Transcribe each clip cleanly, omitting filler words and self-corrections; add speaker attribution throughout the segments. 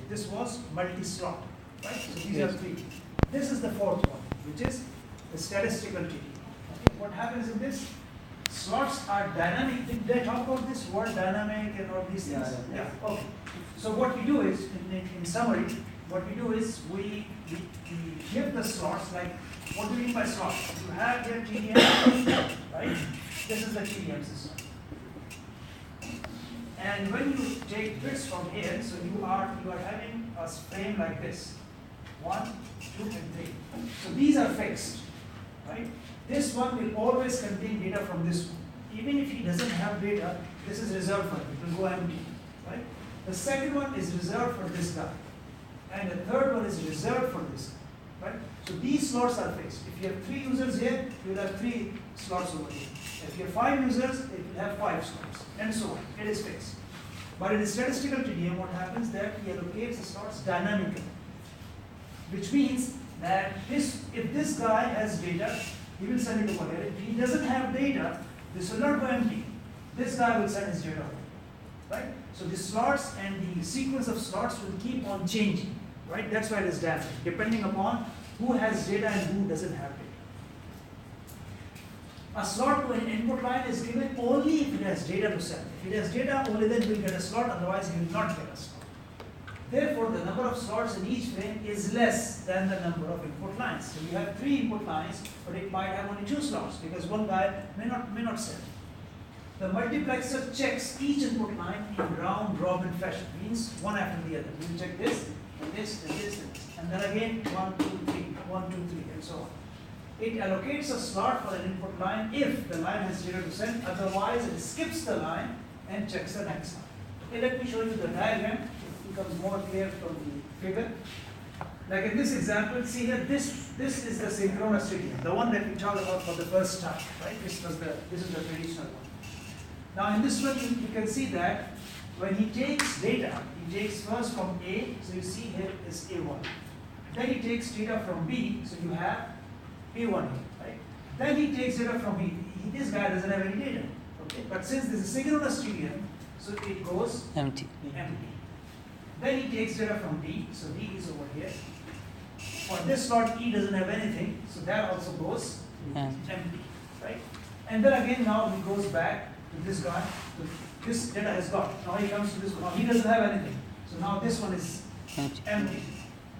Speaker 1: This was multi-slot, right? So these are three. This is the fourth one, which is the statistical TDM. Okay. What happens in this? Slots are dynamic. Did they talk about this word dynamic and all these things? Yeah. Okay. So what we do is, in summary, what we do is we give the slots, like, what do you mean by slots? You have your TDM, right? This is the TDM system. And when you take bits from here, so you are having a frame like this. 1, 2, and 3. So these are fixed, right? This one will always contain data from this one. Even if he doesn't have data, this is reserved for him. It will go empty, right? The second one is reserved for this guy. And the third one is reserved for this guy, right? So these slots are fixed. If you have 3 users here, you will have 3 slots over here. If you have 5 users, it will have 5 slots, and so on. It is fixed. But in the statistical TDM, what happens that he allocates the slots dynamically, which means that if this guy has data, he will send it over here. If he doesn't have data, this will not go empty. This guy will send his data over, right? So the slots and the sequence of slots will keep on changing, right? That's why it is dynamic, depending upon who has data and who doesn't have data. A slot to an input line is given only if it has data to send. If it has data, only then we will get a slot, otherwise we will not get a slot. Therefore, the number of slots in each frame is less than the number of input lines. So you have 3 input lines, but it might have only 2 slots because one guy may not send. The multiplexer checks each input line in round robin fashion, means one after the other. We will check this, and this, and this, and this. And then again 1, 2, 3, 1, 2, 3, and so on. It allocates a slot for an input line if the line has data to send, otherwise it skips the line and checks the next line. Okay, let me show you the diagram. It becomes more clear from the figure. Like in this example, see here, this is the synchronous TDM, the one that we talked about for the first time, right? This is the traditional one. Now in this one, you can see that when he takes data, he takes first from A, so you see here is A1. Then he takes data from B, so you have A1 here, right? Then he takes data from B. This guy doesn't have any data, okay? But since this is synchronous TDM, so it goes empty. Then he takes data from D, so D is over here. For this slot, E doesn't have anything, so that also goes empty, right? And then again, now he goes back to this guy. So this data has got. Now he comes to this one. Now he doesn't have anything. So now this one is empty.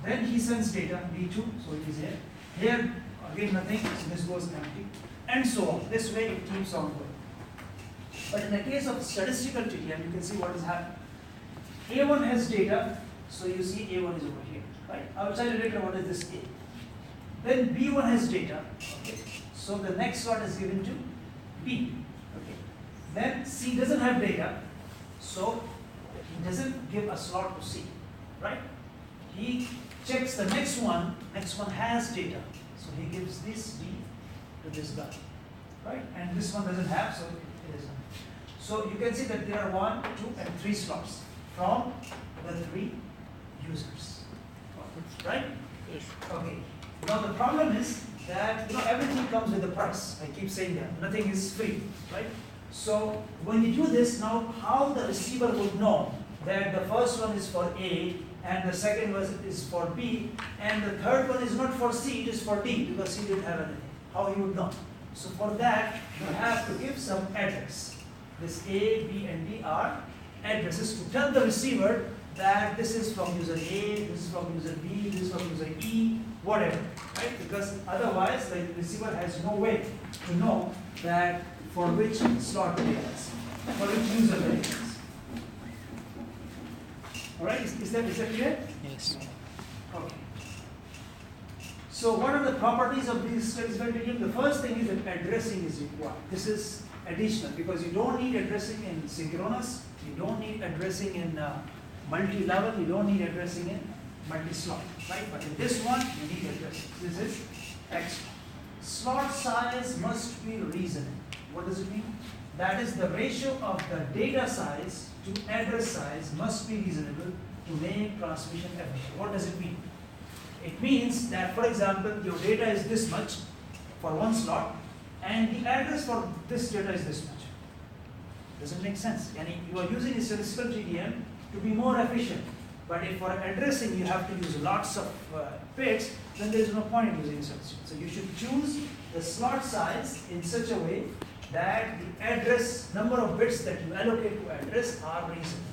Speaker 1: Then he sends data, D2, so it is here. Here, again nothing, so this goes empty. And so on. This way it keeps on going. But in the case of statistical TDM, you can see what is happening. A1 has data, so you see A1 is over here, right? I will tell you later what is this A. Then B1 has data, okay? So the next slot is given to B, okay? Then C doesn't have data, so he doesn't give a slot to C, right? He checks the next one has data, so he gives this D to this guy, right? And this one doesn't have, so it isn't. So you can see that there are 1, 2, and 3 slots from the 3 users, right? Yes. Okay. Now the problem is that everything comes with a price. I keep saying that nothing is free, right? So when you do this, now how the receiver would know that the first one is for A and the second one is for B and the third one is not for C, it is for D because C didn't have anything. How he would know? So for that you have to give some address. This A, B, and D are addresses to tell the receiver that this is from user A, this is from user B, this is from user E, whatever, right? Because otherwise the receiver has no way to know that for which slot it is, for which user it is. All right, is that clear?
Speaker 2: Yes.
Speaker 1: Okay. So what are the properties of these statistical TDM? The first thing is that addressing is required. This is additional because you don't need addressing in synchronous, you don't need addressing in multi-level, you don't need addressing in multi-slot, right? But in this one, you need addressing. This is extra. Slot size must be reasonable. What does it mean? That is the ratio of the data size to address size must be reasonable to make transmission efficient. What does it mean? It means that, for example, your data is this much for one slot, and the address for this data is this much. Doesn't make sense. And you are using a statistical TDM to be more efficient. But if for addressing you have to use lots of bits, then there is no point in using such. So you should choose the slot size in such a way that the address, number of bits that you allocate to address are reasonable.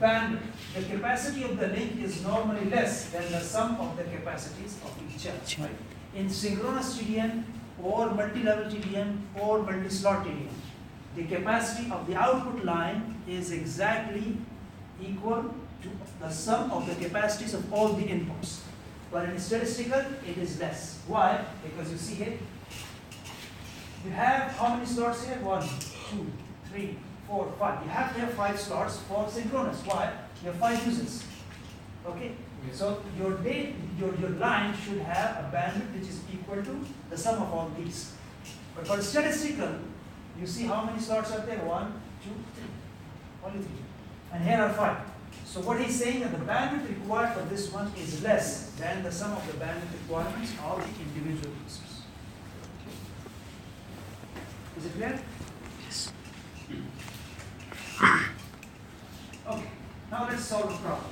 Speaker 1: Bandwidth. The capacity of the link is normally less than the sum of the capacities of each other. Right? In synchronous TDM or multi-level TDM or multi-slot TDM, the capacity of the output line is exactly equal to the sum of the capacities of all the inputs. But in statistical, it is less. Why? Because you see here, you have how many slots here? 1, 2, 3, 4, 5. You have to have 5 slots for synchronous. Why? You have 5 users. Okay? So your line should have a bandwidth which is equal to the sum of all these. But for statistical, you see how many slots are there? 1, 2, 3. Only 3. And here are 5. So what he's saying that the bandwidth required for this one is less than the sum of the bandwidth requirements of the individual users. Is it clear?
Speaker 2: Yes.
Speaker 1: Okay. Now let's solve the problem.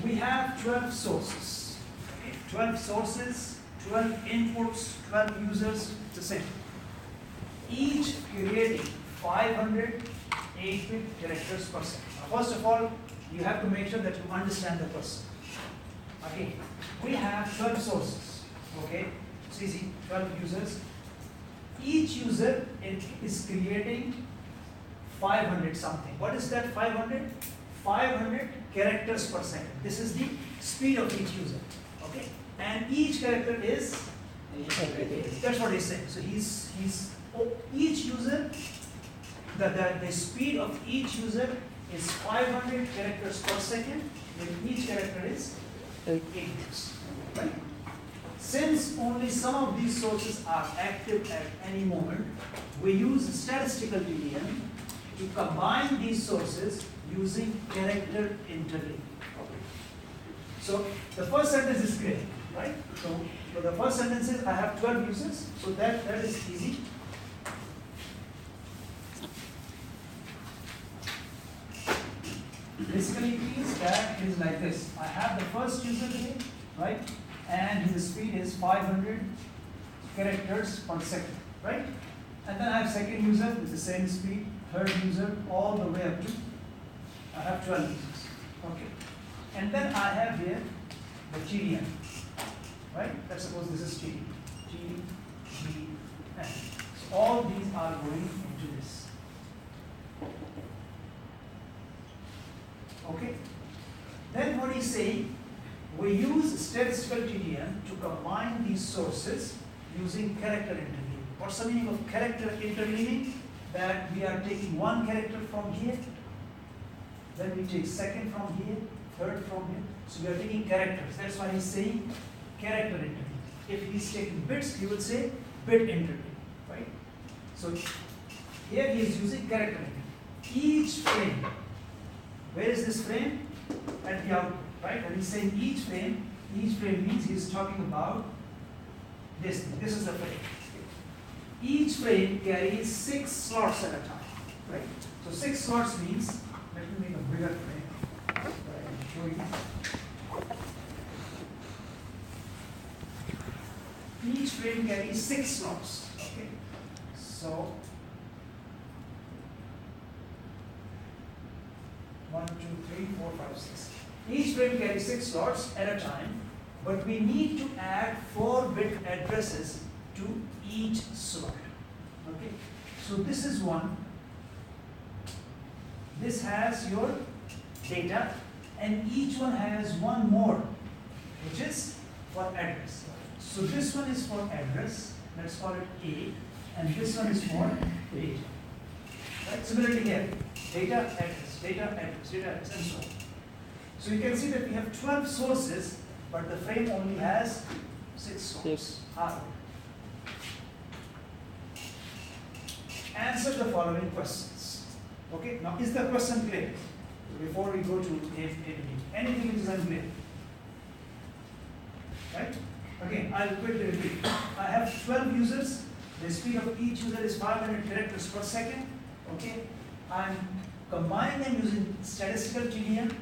Speaker 1: We have 12 sources. Okay. 12 sources, 12 inputs, 12 users, it's the same. Each creating 500 8-bit characters per second. Now, first of all, you have to make sure that you understand the person. Okay, we have 12 sources. Okay, it's easy, 12 users. Each user is creating 500 something. What is that 500? 500 characters per second. This is the speed of each user. Okay, and each character is, that's what he's saying. So each user, the speed of each user is 500 characters per second, when each character is 8 bits. Right? Since only some of these sources are active at any moment, we use statistical TDM to combine these sources using character interleaving. So the first sentence is clear, right? So the first sentence is I have 12 users, so that is easy. Basically it means that it is like this. I have the first user here, right? And his speed is 500 characters per second, right? And then I have second user with the same speed, third user, all the way up to, I have 12 users, okay? And then I have here the TDM, right? Let's suppose this is TDM, TDM. So all these are going into this. Okay? Then what he's saying, we use statistical TDM to combine these sources using character interleaving. What's the meaning of character interleaving? That we are taking one character from here, then we take second from here, third from here. So we are taking characters. That's why he's saying character interleaving. If he's taking bits, he would say bit interleaving, right? So here he is using character interleaving. Each frame, where is this frame? At the output, right? And he's saying each frame means he's talking about this thing. This is the frame. Each frame carries 6 slots at a time, right? So 6 slots means, let me make a bigger frame that I can show you. Each frame carries 6 slots, okay? So 1, 2, 3, 4, 5, 6. Each frame carries 6 slots at a time, but we need to add 4-bit addresses to each slot. Okay, so this is one. This has your data, and each one has one more, which is for address. So this one is for address. Let's call it A, and this one is for data. Right? Similarly here, data, address, data, address, data, address, and so on. So you can see that we have 12 sources, but the frame only has 6 slots. Answer the following questions. Okay, now is the question clear? Before we go to A to B, anything which is unclear? Right? Again, I'll quickly repeat. I have 12 users. The speed of each user is 500 characters per second. Okay, I'm combine them using statistical TDM.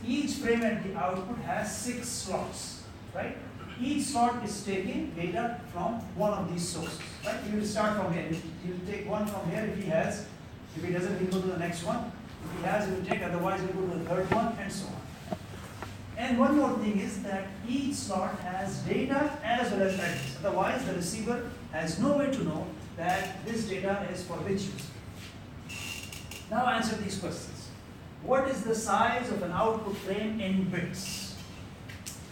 Speaker 1: Each frame at the output has 6 slots, right? Each slot is taking data from one of these sources, right? He will start from here. He will take one from here if he has. If he doesn't, he will go to the next one. If he has, he will take. Otherwise, he will go to the third one, and so on. And one more thing is that each slot has data as well as address. Otherwise, the receiver has no way to know that this data is for which user. Now answer these questions. What is the size of an output frame in bits?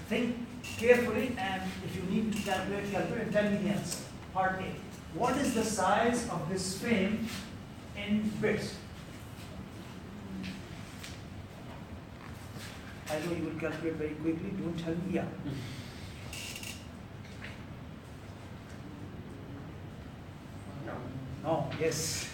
Speaker 1: Think carefully, and if you need to calculate, and tell me the answer. Part A. What is the size of this frame in bits? I know you will calculate very quickly. Don't tell me. Yeah. No. Yes.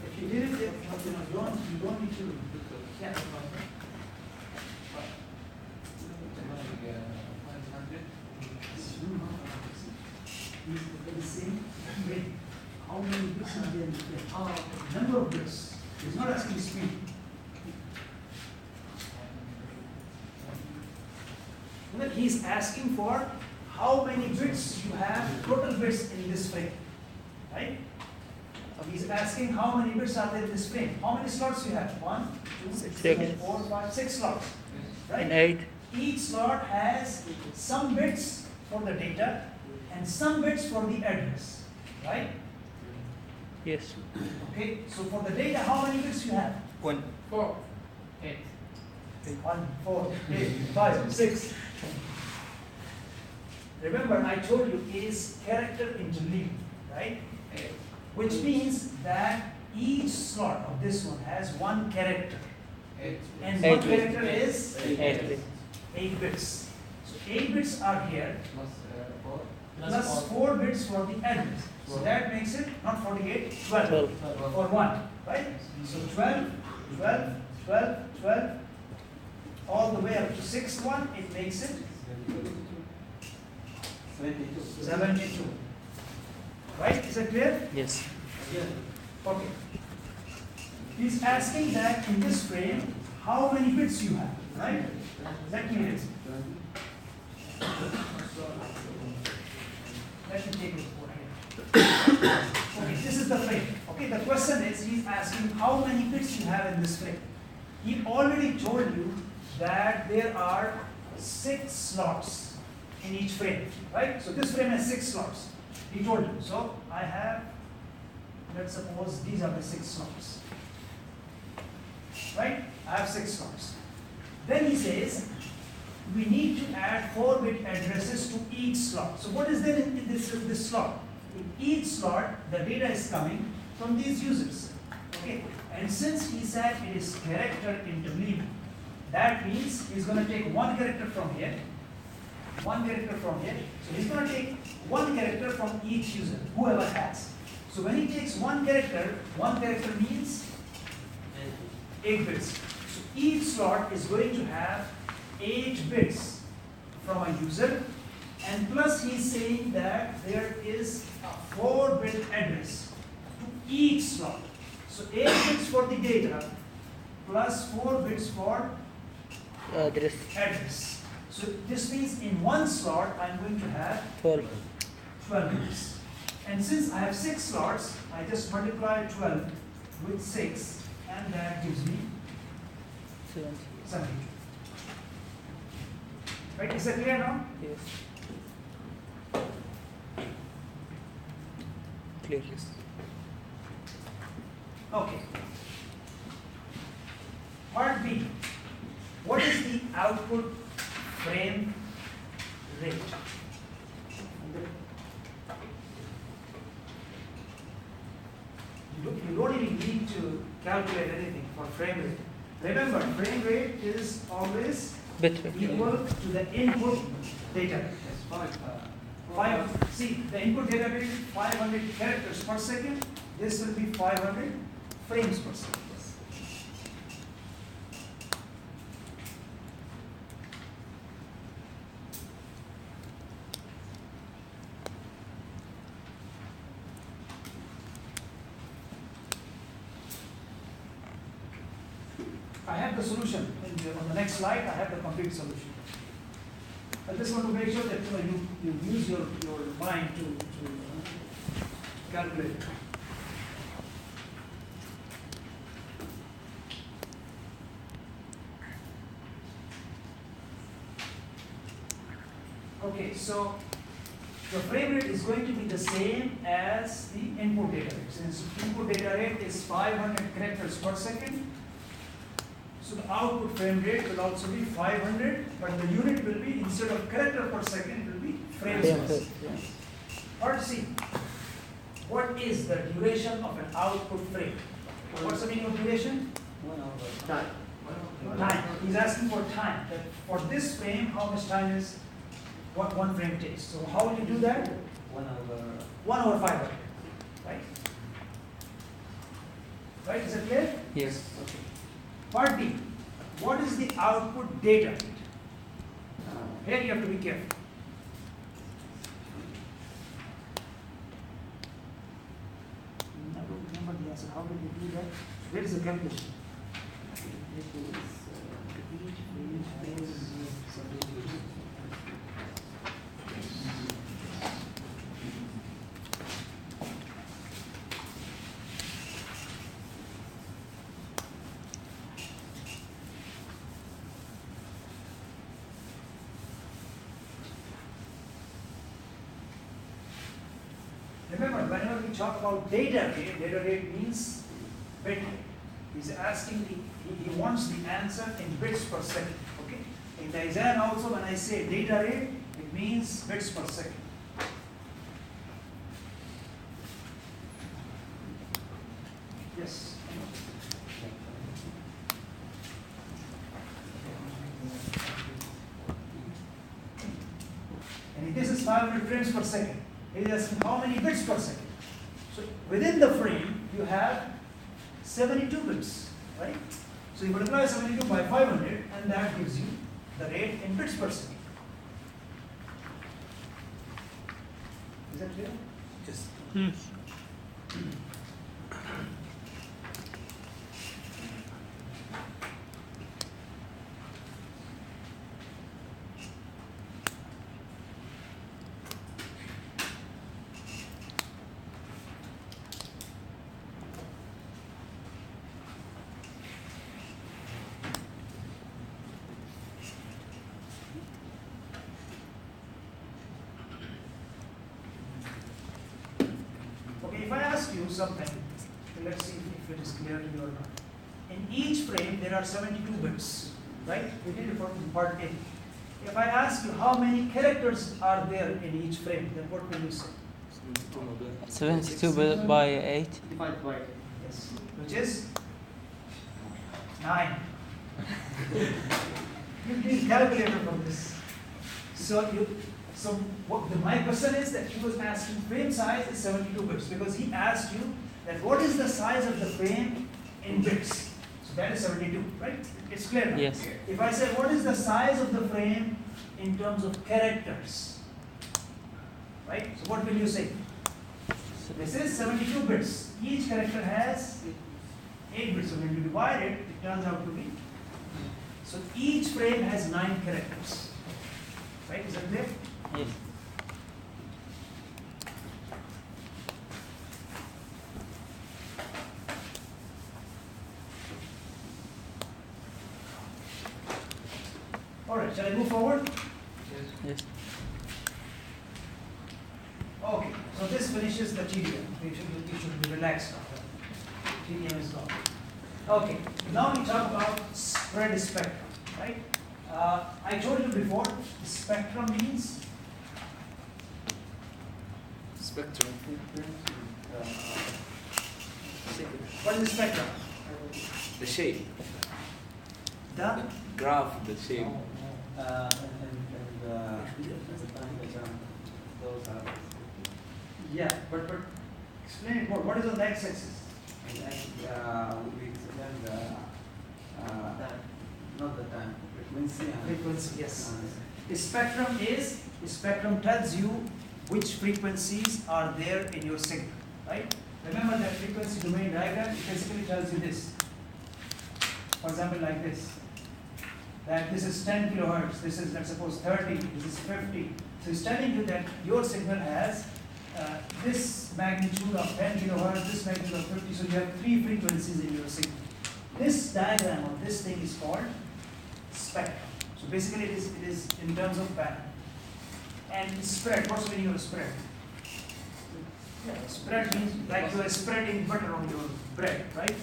Speaker 1: If you did it, you don't need to. Yeah. The same way. How many bits are there in the frame? Number of bits. He's not asking speed. Look, he's asking for how many bits you have, total bits in this frame, right? So he's asking how many bits are there in this frame. How many slots you have? 1, 2, 3, 4, 5, 6 slots, right?
Speaker 2: And 8.
Speaker 1: Each slot has some bits for the data and some bits for the address, right?
Speaker 2: Yes.
Speaker 1: Okay, so for the data, how many bits you have?
Speaker 2: 1.
Speaker 3: 4, 8.
Speaker 1: 1, 4, 8, 5, 6. Remember, I told you is character interleaved, right? Which means that each slot of this one has one character.
Speaker 3: 8.
Speaker 1: And
Speaker 2: 8
Speaker 1: one
Speaker 2: bits.
Speaker 1: character is
Speaker 2: 8.
Speaker 1: 8 bits. So 8 bits are here,
Speaker 3: Plus 4.
Speaker 1: plus 4 bits for the address. So that makes it not 48, 12
Speaker 2: 12.
Speaker 1: for 1, right? So 12, 12, 12, 12, all the way up to 6th one, it makes it 72. Right? Is that clear?
Speaker 2: Yes.
Speaker 1: Okay. He's asking that in this frame, how many bits you have, right? Let me read. Let me take it over here. Okay, this is the frame. Okay, the question is, he's asking how many bits you have in this frame. He already told you that there are 6 slots in each frame, right? So this frame has 6 slots. He told you. So I have, let's suppose these are the 6 slots. Right? I have 6 slots. Then he says, we need to add 4-bit addresses to each slot. So what is there in this slot? In each slot, the data is coming from these users. Okay? And since he said it is character interleaved, that means he's going to take one character from here, one character from here. So he's going to take one character from each user, whoever has. So when he takes one character means 8 bits. So each slot is going to have 8 bits from a user, and plus he's saying that there is a 4-bit address to each slot. So 8 bits for the data plus 4 bits for address. So this means in one slot I'm going to have
Speaker 2: 12.
Speaker 1: 12 bits. And since I have 6 slots, I just multiply 12 with 6, and that gives me 72. Right? Is that clear now?
Speaker 2: Yes. Clear. Yes.
Speaker 1: Okay. Part B. What is the output frame rate? You don't even need to calculate anything for frame rate. Remember, frame rate is always
Speaker 2: Bit rate.
Speaker 1: equal to the input data rate. See, the input data rate is 500 characters per second. This will be 500 frames per second. have the solution on the next slide. I have the complete solution. I just want to make sure that you use your mind to calculate. Okay, so the frame rate is going to be the same as the input data rate. Since input data rate is 500 characters per second, so the output frame rate will also be 500, but the unit will be, instead of character per second, will be frames per second. Or see, what is the duration of an output frame? What's the meaning of duration?
Speaker 3: 1 hour.
Speaker 1: Time. He's asking for time. That for this frame, how much time is what one frame takes. So how will you do that?
Speaker 3: 1 hour.
Speaker 1: 1 hour 500, right? Right, is that clear?
Speaker 2: Yes.
Speaker 1: Okay. Part B, what is the output data rate? Here you have to be careful. I don't remember the answer. How did you do that? Where is the calculation? Remember, whenever we talk about data rate means bit rate. He's asking, he wants the answer in bits per second. Okay? In the exam also, when I say data rate, it means bits per second. Yes. And if this is 500 frames per second, it is asking how many bits per second. So within the frame, you have 72 bits, right? So you multiply 72 by 500, and that gives you the rate in bits per second. Is that clear?
Speaker 3: Yes.
Speaker 1: Okay, if I ask you something, let's see if it is clear to you or not. In each frame, there are 72 bits, right? We did it in part A. If I ask you how many characters are there in each frame, then what will you say?
Speaker 2: 72 by 8.
Speaker 3: Divided by.
Speaker 1: Yes, which is 9. You need calculator from this. So my question is that he was asking frame size is 72 bits because he asked you that what is the size of the frame in bits. So that is 72, right? It's clear now.
Speaker 2: Yes.
Speaker 1: If I say what is the size of the frame in terms of characters, right? So what will you say? This is 72 bits. Each character has 8 bits. So when you divide it, it turns out to be. So each frame has 9 characters. Right? Is that clear?
Speaker 2: Yes. All right. Shall I move forward? Yes.
Speaker 1: Okay. So this finishes the TDM. We should be relaxed now. TDM is gone. Okay. Now we talk about spread spectrum. Right? I told you before, spectrum means
Speaker 3: Spectrum.
Speaker 1: what is spectrum?
Speaker 3: The shape.
Speaker 1: The
Speaker 3: Graph, the shape.
Speaker 4: Those are
Speaker 1: yeah, but explain it more. What is on the x-axis?
Speaker 4: we explain the not the time frequency and
Speaker 1: Frequency, yes. Spectrum tells you which frequencies are there in your signal, right? Remember that frequency domain diagram basically tells you this. for example, like this. That this is 10 kilohertz, this is, let's suppose, 30, this is 50. So it's telling you that your signal has this magnitude of 10 kilohertz, this magnitude of 50, so you have 3 frequencies in your signal. This diagram or this thing is called spectrum. So basically it is in terms of band. And spread, what's the meaning of spread? Yeah, spread means like you are spreading butter on your bread, right?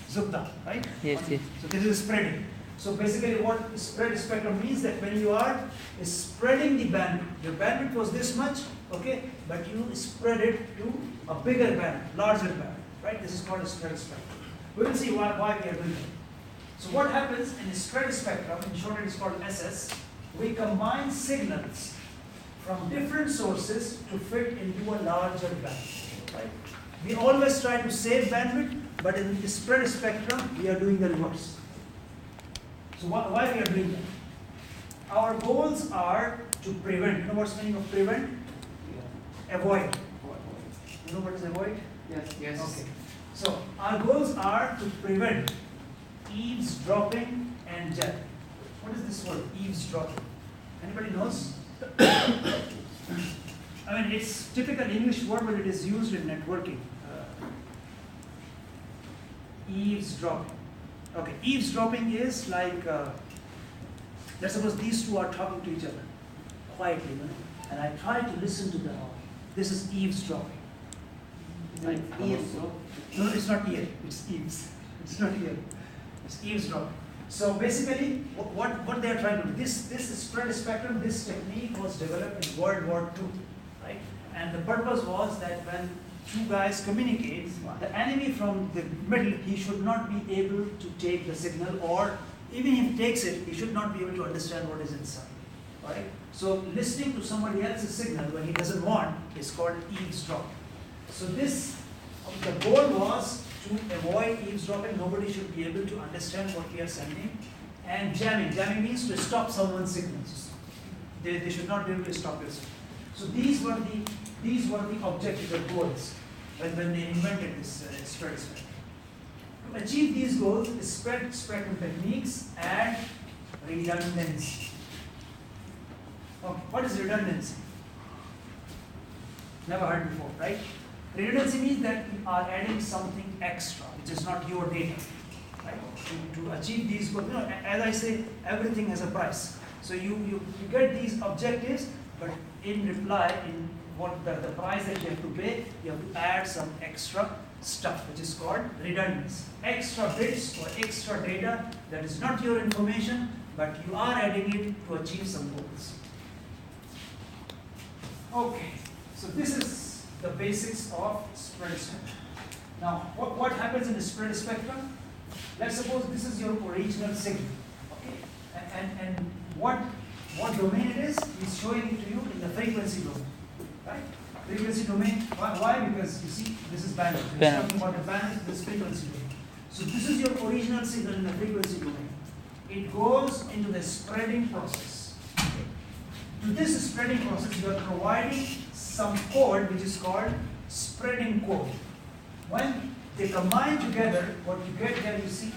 Speaker 1: Zubda, right?
Speaker 2: Yes, yes.
Speaker 1: So this is spreading. So basically what spread spectrum means that when you are spreading the bandwidth, your bandwidth was this much, okay, but you spread it to a bigger band, larger band, right? This is called a spread spectrum. We will see why we are doing it. So what happens in a spread spectrum, in short it is called SS, we combine signals from different sources to fit into a larger band, right? We always try to save bandwidth, but in the spread spectrum, we are doing the reverse. So why we are doing that? Our goals are to prevent. You know what's the meaning of prevent?
Speaker 4: Yeah.
Speaker 1: Avoid. You know what is avoid?
Speaker 4: Yes.
Speaker 1: Okay. So our goals are to prevent eavesdropping and jamming. What is this word, eavesdropping? Anybody knows? I mean, it's typical English word, but it is used in networking. Eavesdropping. Okay, eavesdropping is like, let's suppose these two are talking to each other quietly, you know, and I try to listen to them. This is eavesdropping. Right? No, it's not ear, it's eaves. It's not ear, it's eavesdropping. So basically, what they are trying to do, this spread spectrum, this technique was developed in World War II, right? And the purpose was that when two guys communicate, the enemy from the middle, he should not be able to take the signal, or even if he takes it, he should not be able to understand what is inside, right? So listening to somebody else's signal when he doesn't want is called eavesdropping. So the goal was to avoid eavesdropping. Nobody should be able to understand what we are sending. And jamming. Jamming means to stop someone's signals. They should not be able to stop your signal. So these were the objectives or goals when they invented this spread spectrum. To achieve these goals, spread spectrum techniques add redundancy. Okay, what is redundancy? Never heard before, right? Redundancy means that you are adding something extra, which is not your data. Right? To achieve these goals, you know, as I say, everything has a price. So you get these objectives, but in reply, in what the price that you have to pay, you have to add some extra stuff, which is called redundancy. Extra bits or extra data that is not your information, but you are adding it to achieve some goals. Okay, so this is the basics of spread spectrum. Now, what happens in the spread spectrum? Let's suppose this is your original signal, okay? And what domain it is showing it to you in the frequency domain, right? Frequency domain, why? Because you see, this is bandwidth. We're talking about the bandwidth, this frequency domain. So this is your original signal in the frequency domain. It goes into the spreading process. To this spreading process, you are providing some code which is called spreading code. When they combine together, what you get here, you see,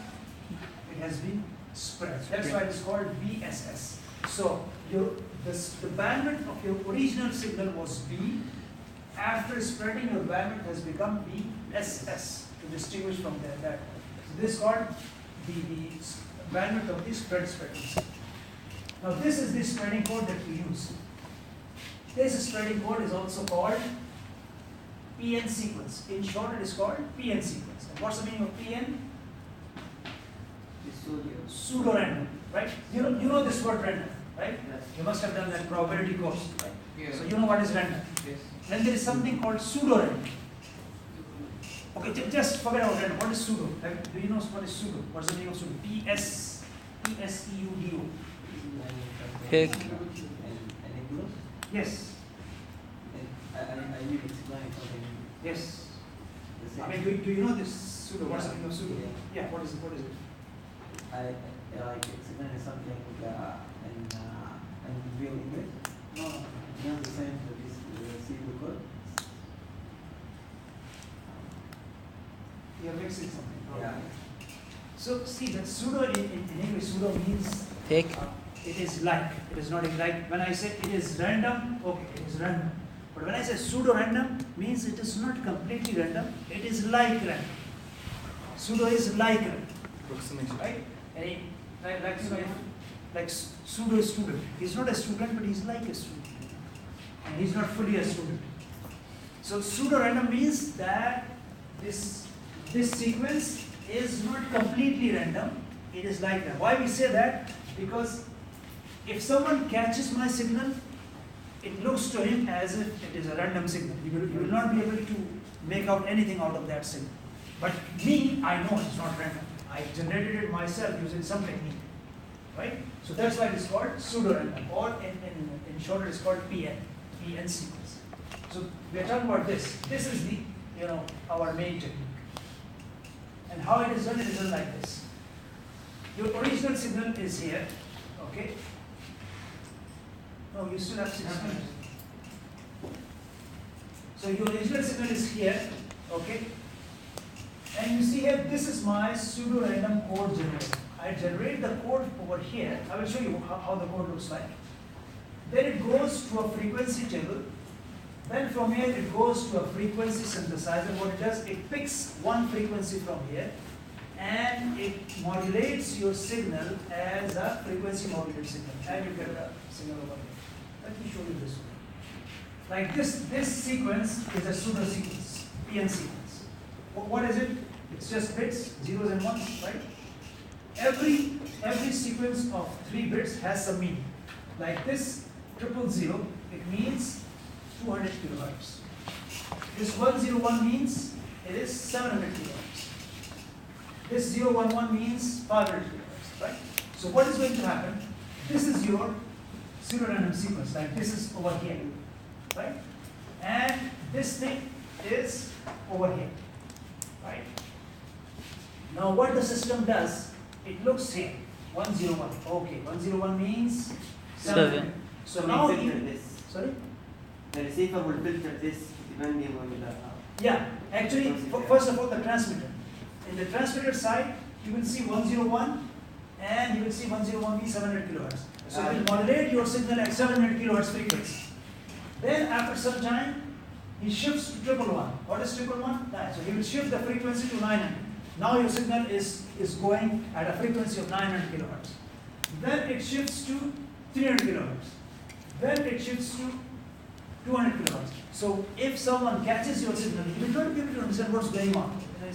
Speaker 1: it has been spread. That's why it's called BSS. So the bandwidth of your original signal was B. After spreading, your bandwidth has become BSS to distinguish from that. So this is called the bandwidth of the spread spectrum. Now this is the spreading code that we use. This spreading code is also called PN sequence. In short, it is called PN sequence. And what's the meaning of PN? Pseudo-random, right? You know this word random, right?
Speaker 4: Yes.
Speaker 1: You must have done that probability course, right?
Speaker 4: Yeah.
Speaker 1: So you know what is random.
Speaker 4: Yes.
Speaker 1: Then there is something called pseudo-random. Okay, just forget about random. What is pseudo? Do you know what is pseudo? What's the meaning of pseudo? P-S-E-U-D-O.
Speaker 2: Fake.
Speaker 1: Yes.
Speaker 4: I need to explain something.
Speaker 1: Yes.
Speaker 4: The same.
Speaker 1: I mean, do you know this pseudo? What's the meaning of pseudo?
Speaker 4: Yeah.
Speaker 1: Yeah. What is it?
Speaker 4: I like explain something in real English. No, not the same for this serial code.
Speaker 1: You're mixing something.
Speaker 4: Yeah.
Speaker 1: So see that pseudo in English, pseudo means
Speaker 2: Fake.
Speaker 1: it is like. It is not like when I say it is random, okay, it is random. But when I say pseudo random, means it is not completely random, it is like random. Pseudo is like random,
Speaker 3: Approximation.
Speaker 1: right? Like pseudo student. He's not a student, but he's like a student. And he's not fully a student. So pseudo random means that this sequence is not completely random, it is like that. Why we say that? Because if someone catches my signal, it looks to him as if it is a random signal. You will not be able to make out anything out of that signal. But me, I know it's not random. I generated it myself using some technique, right? So that's why it is called pseudo-random, or in short it is called PN sequence. So we are talking about this. This is the, our main technique. And how it is done like this. Your original signal is here, okay? No, you still have 6 minutes. So your original signal is here, okay? And you see here, this is my pseudo-random code generator. I generate the code over here. I will show you how the code looks like. Then it goes to a frequency table. Then from here, it goes to a frequency synthesizer. What it does, it picks one frequency from here, and it modulates your signal as a frequency modulated signal. And you get a signal over here. Let me show you this one. Like this sequence is a pseudo sequence, PN sequence. What is it? It's just bits, zeros and ones, right? Every sequence of 3 bits has some meaning. Like this 000, it means 200 kilohertz. This 101 means it is 700 kilohertz. This 011 means 500 kilohertz, right? So what is going to happen? This is your pseudo-random sequence, like this is over here, right? And this thing is over here, right? Now what the system does, it looks here, 101. Okay, 101 means 700. So now
Speaker 4: filter this.
Speaker 1: Sorry?
Speaker 4: The receiver will filter this depending on the.
Speaker 1: Yeah, actually, first of all, the transmitter. In the transmitter side, you will see 101, and you will see 101 means 700 kilohertz. So it will modulate your signal at 700 kilohertz frequency. Then after some time, he shifts to 111. What is 111? So he will shift the frequency to 900. Now your signal is going at a frequency of 900 kilohertz. Then it shifts to 300 kilohertz. Then it shifts to 200 kilohertz. So if someone catches your signal, you will not be able to understand what's going on. The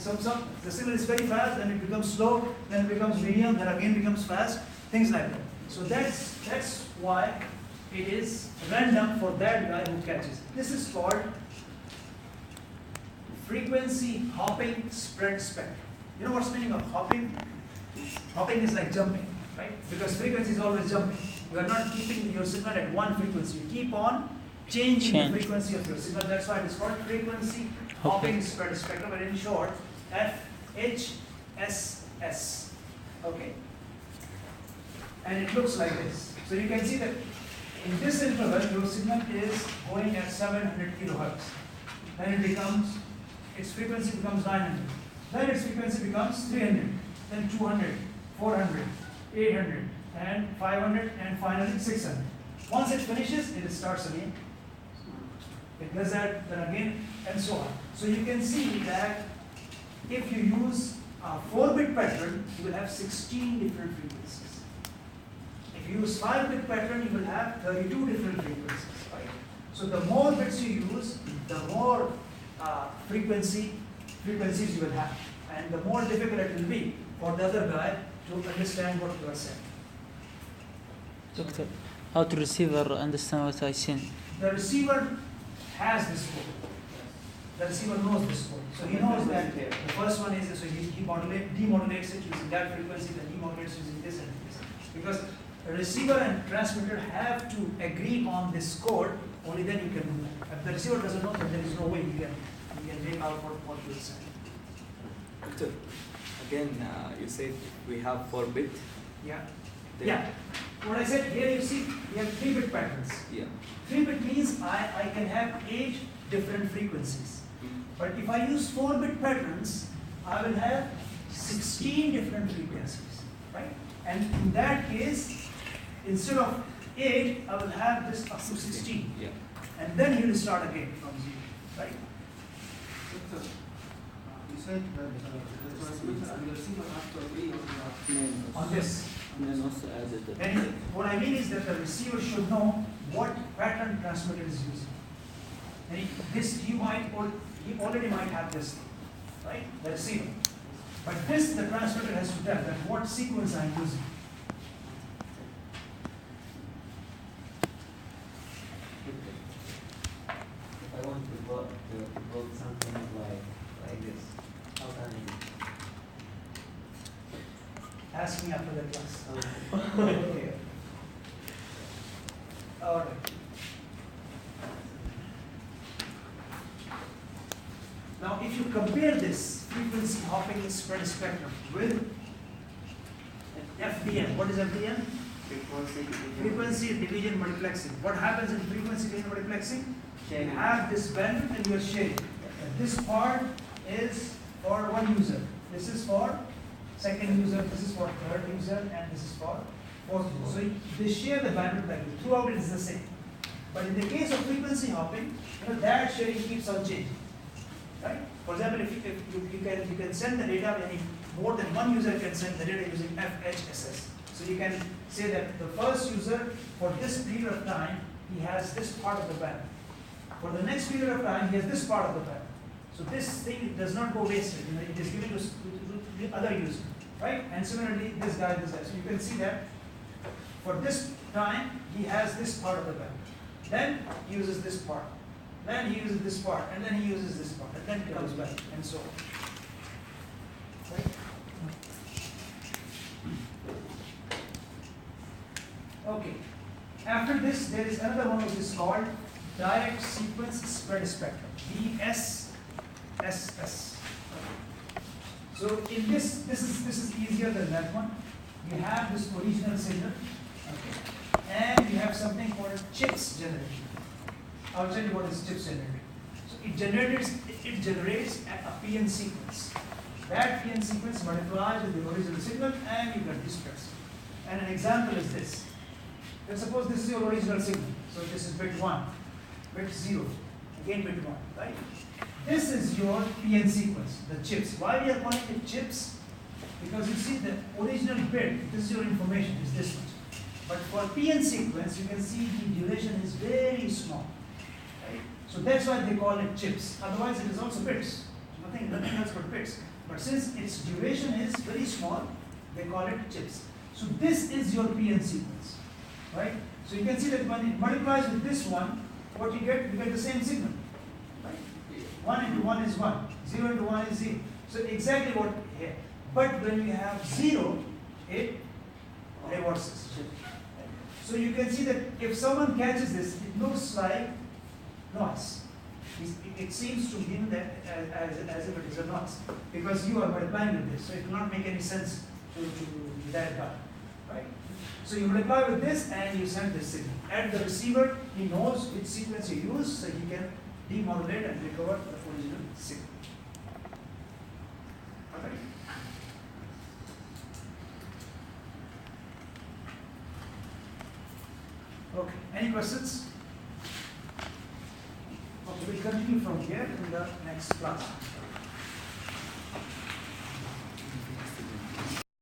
Speaker 1: signal is very fast, then it becomes slow, then it becomes medium, then again becomes fast, things like that. So that's why it is random for that guy who catches. This is called frequency hopping spread spectrum. You know what's the meaning of hopping? Hopping is like jumping, right? Because frequency is always jumping. You are not keeping your signal at one frequency. You keep on changing the frequency of your signal. That's why it is called frequency hopping spread spectrum, and in short, FHSS. Okay? And it looks like this. So you can see that in this interval, your signal is going at 700 kilohertz. Then its frequency becomes 900. Then its frequency becomes 300, then 200, 400, 800, and 500, and finally 600. Once it finishes, it starts again. It does that, then again, and so on. So you can see that if you use a 4-bit pattern, you will have 16 different frequencies. If you use 5-bit pattern, you will have 32 different frequencies, right? So the more bits you use, the more frequencies you will have, and the more difficult it will be for the other guy to understand what you are saying.
Speaker 2: Doctor, how to receiver understand what I send?
Speaker 1: The receiver has this code. The receiver knows this code. So he knows that the first one is, so he demodulates it using that frequency, then demodulates using this and this. Because the receiver and transmitter have to agree on this code, only then you can do that. If the receiver doesn't know, then there is no way you can make out what you're saying.
Speaker 3: Doctor, again, you said we have 4-bit.
Speaker 1: Yeah.
Speaker 3: Then-
Speaker 1: Yeah. What I said here, you see, we have 3-bit patterns.
Speaker 3: Yeah.
Speaker 1: 3-bit means I can have 8 different frequencies. But if I use 4-bit patterns, I will have 16 different frequencies, right? And in that case, instead of 8, I will have this up to 16.
Speaker 3: Yeah.
Speaker 1: And then he will start again from 0, right?
Speaker 5: Doctor, you said that the transmitter and the receiver have to agree on
Speaker 1: On this.
Speaker 2: And then also added the
Speaker 1: And what I mean is that the receiver should know what pattern transmitter is using. And this he already might have this, right? The receiver. But this the transmitter has to tell that what sequence I am using.
Speaker 4: If I want to build something like this, how can I?
Speaker 1: Ask me after the class.
Speaker 4: Okay.
Speaker 1: Okay. All right. Now, if you compare this frequency hopping spread spectrum with FDM, what is FDM? Frequency division multiplexing. What happens in frequency division multiplexing? You have this bandwidth and you are sharing. And this part is for one user. This is for second user. This is for third user, and this is for fourth user. So they share the bandwidth like this. Throughout it is the same. But in the case of frequency hopping, that sharing keeps on changing. Right? For example, if you can send the data, any more than one user can send the data using FHSS. So you can say that the first user, for this period of time, he has this part of the band. For the next period of time, he has this part of the band. So this thing does not go wasted. It is given to the other user, right? And similarly, this guy. So you can see that for this time, he has this part of the band. Then he uses this part. Then he uses this part, and then he uses this part, and then it comes back, and so on. Right? Okay. After this, there is another one which is called direct sequence spread spectrum, DSSS. So in this is easier than that one. You have this original signal, okay, and you have something called chips generation. I'll tell you what is chips generated. So it generates a PN sequence. That PN sequence multiplies with the original signal, and you get this press. And an example is this. Let's suppose this is your original signal. So this is bit 1, bit 0, again bit 1, right? This is your PN sequence, the chips. Why we are calling it chips? Because you see the original bit, this is your information, is this much. But for PN sequence, you can see the duration is very small. Right? So that's why they call it chips. Otherwise, it is also bits. Nothing else but bits. But since its duration is very small, they call it chips. So this is your PN sequence, right? So you can see that when it multiplies with this one, what you get the same signal, right? 1 into 1 is 1, 0 into 1 is 0. So exactly what here. But when you have 0, it reverses. So you can see that if someone catches this, it looks like noise. It seems to him that as if it is a noise, because you are multiplying with this, so it will not make any sense to that guy, right? So you multiply with this and you send this signal. At the receiver, he knows which sequence you use, so he can demodulate and recover the original signal. Alright. Okay, any questions? Okay, we'll continue from here in the next class.